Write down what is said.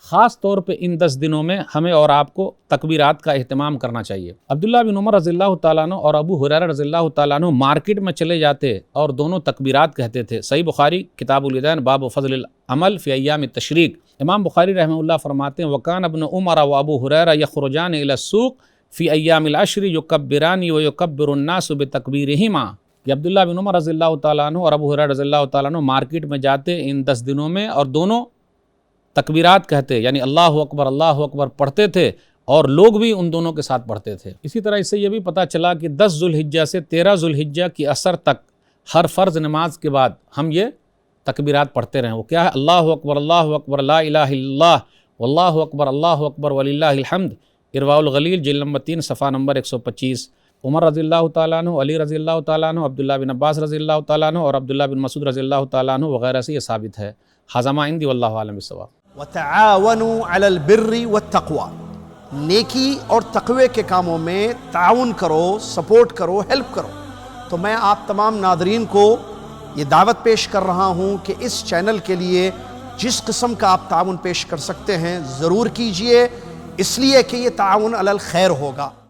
خاص طور پہ ان 10 دنوں میں ہمیں اور آپ کو تکبیرات کا اہتمام کرنا چاہیے۔ عبداللہ بن عمر رضی اللہ تعالیٰ عنہ اور ابو ہریرہ رضی اللہ تعالیٰ عنہ مارکیٹ میں چلے جاتے اور دونوں تکبیرات کہتے تھے۔ صحیح بخاری کتاب الیدین باب فضل العمل فی ایام التشریق، امام بخاری رحمہ اللہ فرماتے ہیں وکان ابن عمر و ابو ہریرہ یخرجان الی السوق فی ایام العشر یکبران و یکبر الناس بتکبیرہما، کہ عبداللہ بن عمر رضی اللہ تعالیٰ عنہ اور ابو ہریرہ رضی اللہ تعالیٰ عنہ مارکیٹ میں جاتے ان 10 دنوں میں اور دونوں تکبیرات کہتے، یعنی اللہ اکبر پڑھتے تھے اور لوگ بھی ان دونوں کے ساتھ پڑھتے تھے۔ اسی طرح اس سے یہ بھی پتہ چلا کہ 10 ذوالحجہ سے 13 ذوالحجہ کی عصر تک ہر فرض نماز کے بعد ہم یہ تکبیرات پڑھتے رہیں۔ وہ کیا ہے؟ اللہ اکبر لا الہ الا اللہ اللہ اکبر وللہ الحمد، ارواء الغلیل جلد نمبر 3 صفحہ نمبر 125۔ عمر رضی اللہ تعالیٰ عنہ، علی رضی اللہ تعالیٰ عنہ، عبداللہ بن عباس رضی اللہ تعالیٰ عنہ اور عبداللہ بن مسعود رضی اللہ تعالیٰ عنہ وغیرہ سے یہ ثابت ہے۔ ھذا ما عندی واللہ اعلم بالصواب۔ وَتَعَاوَنُوا عَلَى الْبِرِّ وَالتَّقْوَى، نیکی اور تقوی کے کاموں میں تعاون کرو، سپورٹ کرو، ہیلپ کرو۔ تو میں آپ تمام ناظرین کو یہ دعوت پیش کر رہا ہوں کہ اس چینل کے لیے جس قسم کا آپ تعاون پیش کر سکتے ہیں ضرور کیجئے، اس لیے کہ یہ تعاون علی الخیر ہوگا۔